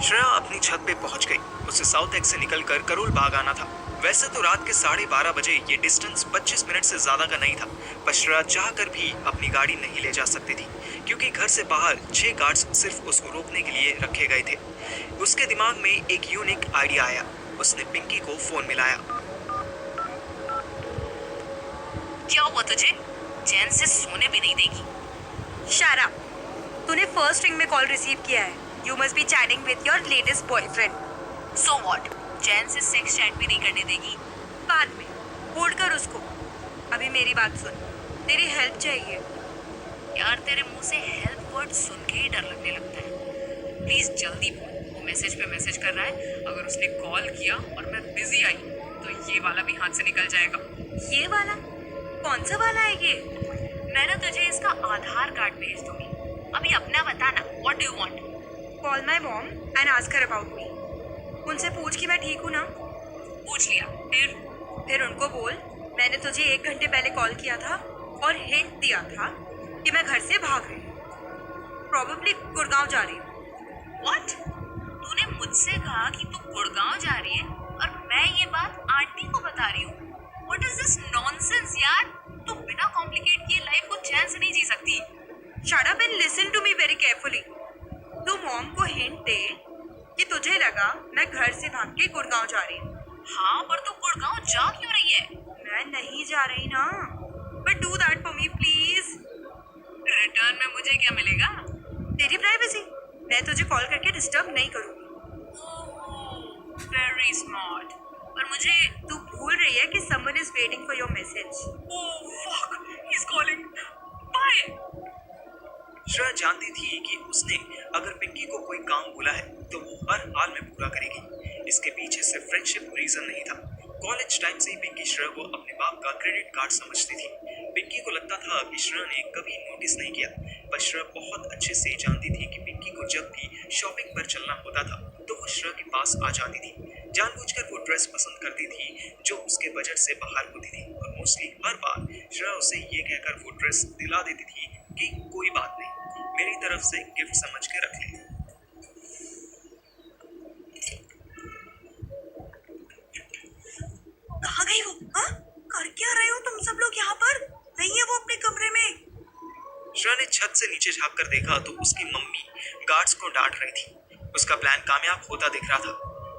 श्रेया अपनी छत पे पहुंच गई। उसे साउथ एक्स से निकलकर करोल बाग आना था। वैसे तो रात के 12:30 बजे ये डिस्टेंस 25 मिनट से ज्यादा का नहीं था, पर श्रेया चाहकर भी अपनी गाड़ी नहीं ले जा सकती थी, क्योंकि घर से बाहर 6 गार्ड्स सिर्फ उसको रोकने के लिए रखे गए थे। उसके दिमाग में एक यूनिक आइडिया आया। उसने पिंकी को फोन मिलाया। क्या हुआ तुझे? चैन से सोने भी नहीं देगी। शारा, तूने फर्स्ट रिंग में कॉल रिसीव किया है। You must be chatting with your latest boyfriend. So what? चैन से सेक्स चैट भी नहीं करने देगी? बाद में होल्ड कर उसको। अभी मेरी बात सुन, तेरी हेल्प चाहिए। यार तेरे मुंह से हेल्प वर्ड सुन के ही डर लगने लगता है। प्लीज जल्दी बोल। वो मैसेज पे मैसेज कर रहा है। अगर उसने कॉल किया और मैं बिजी आई तो ये वाला भी हाथ से निकल जाएगा। ये वाला? कौन सा वाला है ये? मैं ना तुझे इसका आधार कार्ड भेज दूंगी। अभी अपना बता ना, what do you want? Call my mom and ask her about me. उनसे पूछ कि मैं ठीक हूँ ना। पूछ लिया, फिर उनको बोल मैंने तुझे 1 घंटे पहले कॉल किया था और हिंट दिया था कि मैं घर से भाग रही हूँ, प्रोबेबली गुड़गांव जा रही हूँ। व्हाट? तूने मुझसे कहा कि तू गुड़गांव जा रही है और मैं ये बात आंटी को बता रही हूँ। व्हाट इज दिस नॉनसेंस यार? तू बिना कॉम्प्लिकेट किए लाइफ को चैन से नहीं जी सकती। Shut up and listen to me very carefully. तू मॉम को हिंट दे कि तुझे लगा मैं घर से भाग के गुड़गांव जा रही हूँ। हाँ, पर तू गुड़गांव जा क्यों रही है? मैं नहीं जा रही ना, but do that for me please. Return में मुझे क्या मिलेगा? तेरी प्राइवेसी। मैं तुझे कॉल करके डिस्टर्ब नहीं करूँगी। Very smart. पर मुझे तू भूल रही है कि someone is waiting for your message। fuck, he's calling. Bye. Shreya जानती थी कि उसने अगर पिंकी को कोई काम बोला है तो वो हर हाल में पूरा करेगी। इसके पीछे सिर्फ फ्रेंडशिप रीजन नहीं था। कॉलेज टाइम से ही पिंकी श्रेया को अपने बाप का क्रेडिट कार्ड समझती थी। पिंकी को लगता था कि श्रेया ने कभी नोटिस नहीं किया, पर श्रेया बहुत अच्छे से जानती थी कि पिंकी को जब भी शॉपिंग पर चलना होता था तो वो श्रेया के पास आ जाती थी। जानबूझकर वो ड्रेस पसंद करती थी जो उसके बजट से बाहर होती थी, और मोस्टली हर बार श्रेया उसे ये कहकर वो ड्रेस दिला देती थी कि कोई बात नहीं, मेरी तरफ से गिफ्ट समझ के रख ले। कहाँ गई वो? हाँ? कर क्या रहे हो तुम सब लोग यहाँ पर? नहीं है वो अपने कमरे में? श्रेया ने छत से नीचे झांक कर देखा तो उसकी मम्मी गार्ड्स को डांट रही थी। उसका प्लान कामयाब होता दिख रहा था।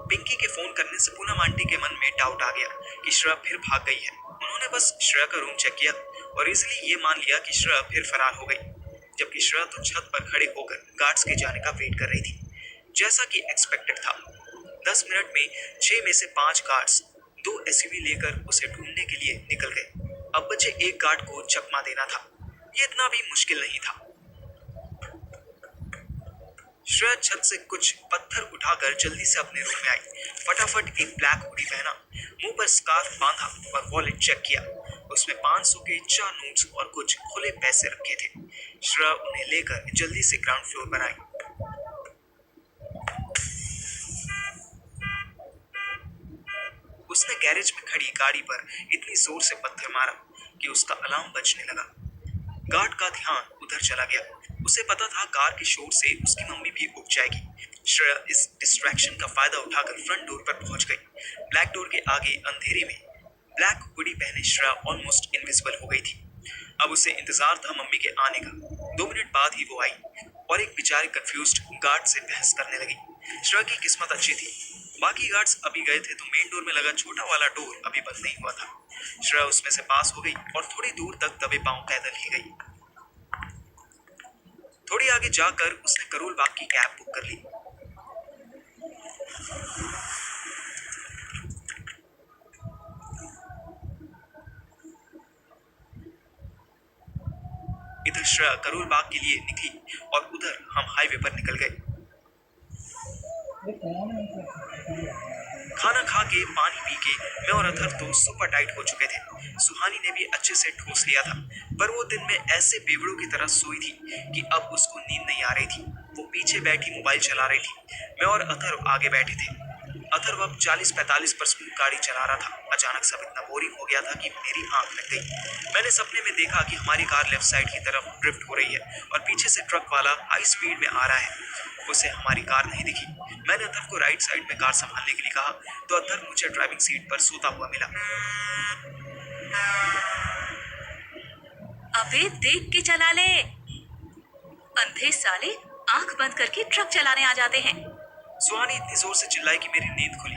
पिंकी के फोन करने से पूनम आंटी के मन में डाउट आ गया कि श्रेया फिर भाग गई है। उन्होंने बस श्रेया का रूम चेक किया और इजीली ये मान लिया कि श्रेया फिर फरार हो गई, जबकि श्रेया तो छत पर खड़े होकर गार्ड्स के जाने का वेट कर रही थी। जैसा कि एक्सपेक्टेड था, 10 मिनट में 6 में से 5 गार्ड्स 2 एसयूवी लेकर उसे ढूंढने के लिए निकल गए। अब बचे एक गार्ड को चकमा देना था। ये इतना भी मुश्किल नहीं था। श्रेया छत से कुछ पत्थर उठाकर जल्दी से अपने रूम में आई। फटाफट एक ब्लैक हुडी पहना, मुंह पर स्कार्फ बांधा और वॉलेट चेक किया। उसमें 500 के 4 नोट्स और कुछ खुले पैसे रखे थे। श्रेया उन्हें लेकर जल्दी से ग्राउंड फ्लोर पर आई। उसने गैरेज में खड़ी गाड़ी पर इतनी जोर से पत्थर मारा कि उसका अलार्म बजने लगा। गार्ड का ध्यान उधर चला गया। उसे पता था कार के शोर से उसकी मम्मी भी उठ जाएगी। श्रेया इस डिस्ट्रैक्शन का फायदा उठाकर फ्रंट डोर पर पहुंच गई। ब्लैक डोर के आगे अंधेरे में ब्लैक हुडी पहने श्रेया ऑलमोस्ट इनविजिबल हो गई थी। अब उसे इंतजार था मम्मी के आने का। 2 मिनट बाद ही वो आई और एक बेचारे कंफ्यूज्ड गार्ड से बहस करने लगी। श्रेया की किस्मत अच्छी थी, बाकी गार्ड्स अभी गए थे तो मेन डोर में लगा छोटा वाला डोर अभी बंद नहीं हुआ था। श्रेया उसमें से पास हो गई और थोड़ी दूर तक दबे पांव पैदल ही गई। थोड़ी आगे जाकर उसने करोल बाग की कैब बुक कर ली। इधर श्रेया करोल बाग के लिए निकली और उधर हम हाईवे पर निकल गए। खाना खा के पानी पी के मैं और अथर तो सुपर टाइट हो चुके थे। सुहानी ने भी अच्छे से ठूस लिया था, पर वो दिन में ऐसे बेवड़ों की तरह सोई थी कि अब उसको नींद नहीं आ रही थी। वो पीछे बैठी मोबाइल चला रही थी। मैं और अथर आगे बैठे थे। अथर्व अब 40-45 पर स्पीड गाड़ी चला रहा था। अचानक सब इतना बोरिंग हो गया था कि मेरी आंख लग गई। मैंने सपने में देखा कि हमारी कार लेफ्ट साइड की तरफ ड्रिफ्ट हो रही है और पीछे से ट्रक वाला हाई स्पीड में आ रहा है। उसे हमारी कार नहीं दिखी। मैंने अथर्व को राइट साइड में कार संभालने के लिए कहा तो अथर्व मुझे ड्राइविंग सीट पर सोता हुआ मिला। अबे देख के चला ले। अंधे साले आंख बंद करके ट्रक चलाने आ जाते हैं। सुहानी इतनी जोर से चिल्लाई कि मेरी नींद खुली।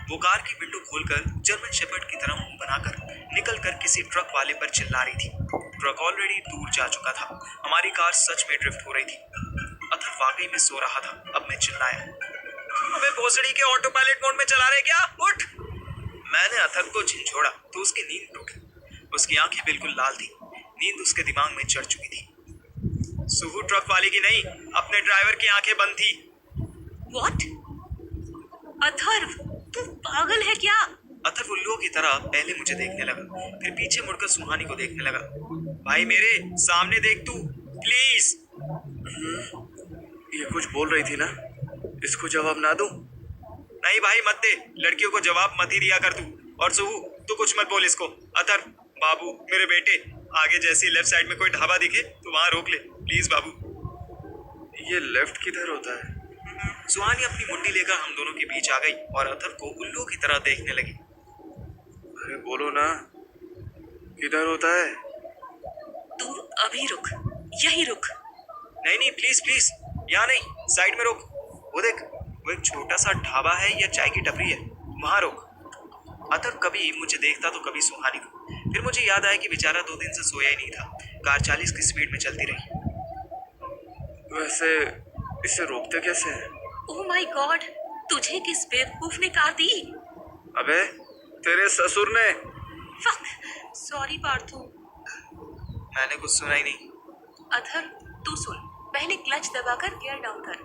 वो कार की विंडो खोलकर जर्मन शेपर्ड की तरह मुंह बनाकर निकल कर किसी ट्रक वाले पर चिल्ला रही थी। ट्रक ऑलरेडी दूर जा चुका था। हमारी कार सच में ड्रिफ्ट हो रही थी। अथर्व वाकई में सो रहा था। अब मैं चिल्लाया, अबे भोसड़ी के ऑटो पायलट मोड में चला रहे क्या? उठ! मैंने अथर्व को झिंझोड़ा तो उसकी नींद टूटी। उसकी आंखें बिल्कुल लाल थी। नींद उसके दिमाग में चढ़ चुकी थी। सुबह ट्रक वाले की नहीं, अपने ड्राइवर की आंखें बंद थी। व्हाट? अथर्व, तू पागल है क्या? अथर्व उल्लुओं की तरह पहले मुझे देखने लगा, फिर पीछे मुड़कर सुहानी को देखने लगा। भाई मेरे सामने देख तू, प्लीज। ये कुछ बोल रही थी ना, इसको जवाब ना दूं? नहीं भाई मत दे, लड़कियों को जवाब मत ही दिया कर तू। और सुहू तू कुछ मत बोल इसको। अथर्व बाबू मेरे बेटे, आगे जैसे लेफ्ट साइड में कोई ढाबा दिखे तो वहां रोक ले प्लीज बाबू। ये लेफ्ट किधर होता है? सुहानी अपनी मुंडी लेकर हम दोनों के बीच आ गई और अथर्व को उल्लू की तरह देखने लगी। अरे बोलो ना, किधर होता है? तू अभी रुक, यही रुक। नहीं नहीं प्लीज प्लीज, यहाँ नहीं, साइड में रोक। वो देख, वो एक छोटा सा ढाबा है या चाय की टपरी है, वहां रोक। अथर्व कभी मुझे देखता तो कभी सुहानी को। फिर मुझे याद आया कि बेचारा 2 दिन से सोया ही नहीं था। कार 40 की स्पीड में चलती रही। वैसे इसे रोकते कैसे हैं? ओह माय गॉड, तुझे किस बेवकूफ ने कार दी? अबे तेरे ससुर ने। Fuck, sorry Parthu. मैंने कुछ सुना ही नहीं। अथर्व, तू सुन, पहले क्लच दबाकर गियर डाउन कर,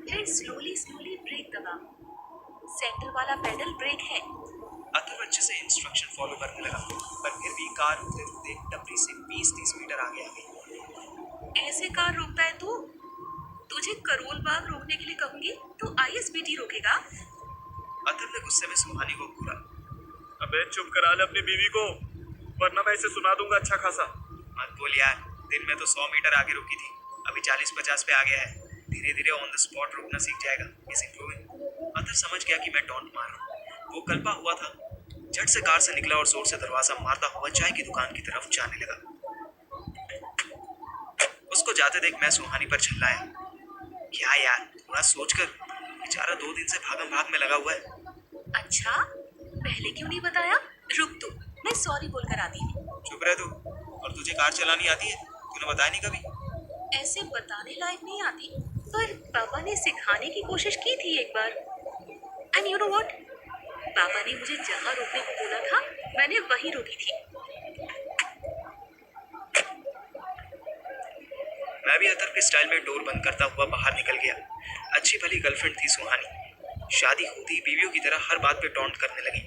फिर स्लोली स्लोली ब्रेक दबा। सेंटर वाला पेडल ब्रेक है। अथर्व अच्छे से इंस्ट्रक्शन फॉलो करने लगा, पर फिर भी कार रुकते रुकते टपरी से 20-30 मीटर आगे आ गई। ऐसे कार रोकता है तू? तुझे करोल बाग रोकने के लिए कहूंगी तो आईएसबीटी रोकेगा? अथर्व ने गुस्से में सुहानी को घूरा। अबे चुप करा ले अपनी बीवी को, वरना मैं इसे सुना दूंगा अच्छा खासा। मत बोल यार, दिन में तो 100 मीटर आगे रुकी थी, अभी 40-50 पे आ गया है। धीरे धीरे ऑन द स्पॉट रुकना सीख जाएगा। Is improving. अथर्व समझ गया कि मैं टॉन्ट मार रहा हूँ। वो कल्पा हुआ था। झट से कार से निकला और जोर से दरवाजा मारता हुआ चाय की दुकान की तरफ जाने लगा। उसको जाते देख मैं सुहानी पर चिल्लाया, क्या यार, थोड़ा सोच कर, बेचारा 2 दिन से भागम भाग में लगा हुआ है। अच्छा, पहले क्यों नहीं बताया? रुक तू, मैं सॉरी बोलकर आती हूँ। चुप रह तू। और तुझे कार चलानी आती है? तूने बताया नहीं कभी। ऐसे बताने लायक नहीं आती, पर पापा ने सिखाने की कोशिश की थी एक बार। एंड यू नो व्हाट, पापा ने मुझे जहाँ रोकने को बोला था मैंने वहीं रोकी थी। मैं भी अथर्व के स्टाइल में डोर बंद करता हुआ बाहर निकल गया। अच्छी भली गर्लफ्रेंड थी सुहानी। शादी होती बीवियों की तरह हर बात पे टॉन्ट करने लगी।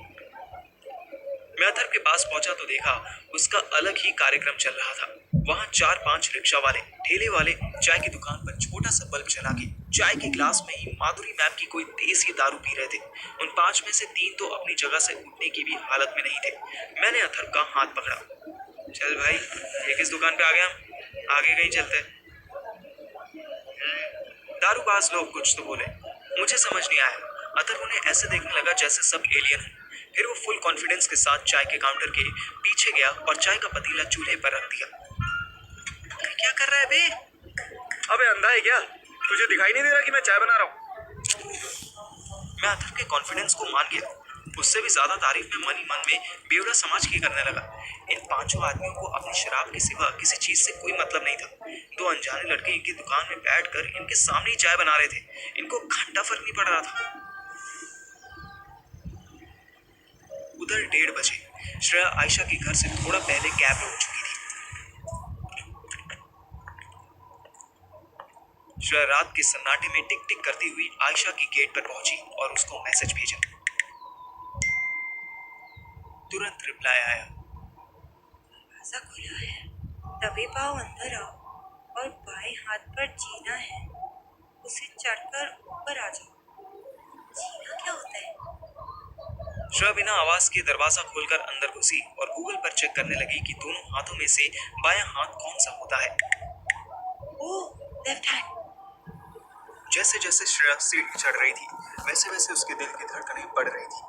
मैं अथर्व के पास पहुंचा तो देखा उसका अलग ही कार्यक्रम चल रहा था। वहां 4-5 रिक्शा वाले, ठेले वाले चाय की दुकान पर छोटा सा बल्ब जला के चाय के ग्लास में ही माधुरी मैम की कोई देसी दारू पी रहे थे। उन 5 में से 3 तो अपनी जगह से उठने की भी हालत में नहीं थे। मैंने अथर्व का हाथ पकड़ा। चल भाई, ये किस दुकान पे आ गया? आगे कहीं चलते। दारूबाज लोग कुछ तो बोले, मुझे समझ नहीं आया। अथर्व उन्हें ऐसे देखने लगा जैसे सब एलियन हो। फिर वो फुल कॉन्फिडेंस के साथ चाय के काउंटर के पीछे गया और चाय का पतीला चूल्हे पर रख दिया। क्या कर रहा है बे? अबे अंधा है क्या? तुझे दिखाई नहीं दे रहा कि मैं चाय बना रहा हूँ? मैं अथर्व के कॉन्फिडेंस को मान गया। उससे भी ज्यादा तारीफ में मन ही मन में बेवड़ा समाज की करने लगा। इन 5 आदमियों को अपनी शराब के सिवा किसी चीज से कोई मतलब नहीं था। 2 अनजाने लड़के इनकी दुकान में बैठकर इनके सामने ही चाय बना रहे थे। इनको घंटा फर्क नहीं पड़ रहा था। उधर 1:30 बजे श्रेया आयशा के घर से थोड़ा पहले कैब रोक चुकी थी। श्रेया रात के सन्नाटे में टिक टिक करती हुई आयशा की गेट पर पहुंची और उसको मैसेज भेजा। तुरंत रिप्लाई आया, दरवाजा खुला है, दबे पाँव अंदर आओ और बाएं हाथ पर जीना है, उसे चढ़कर ऊपर आ जाओ। जीना क्या होता है? श्रेया बिना आवाज के दरवाजा खोलकर अंदर घुसी और गूगल पर चेक करने लगी कि दोनों हाथों में से बायां हाथ कौन सा होता है। ओह, लेफ्ट हैंड। जैसे जैसे श्रेया सीढ़ी चढ़ रही थी वैसे वैसे उसके दिल की धड़कनें बढ़ रही थी।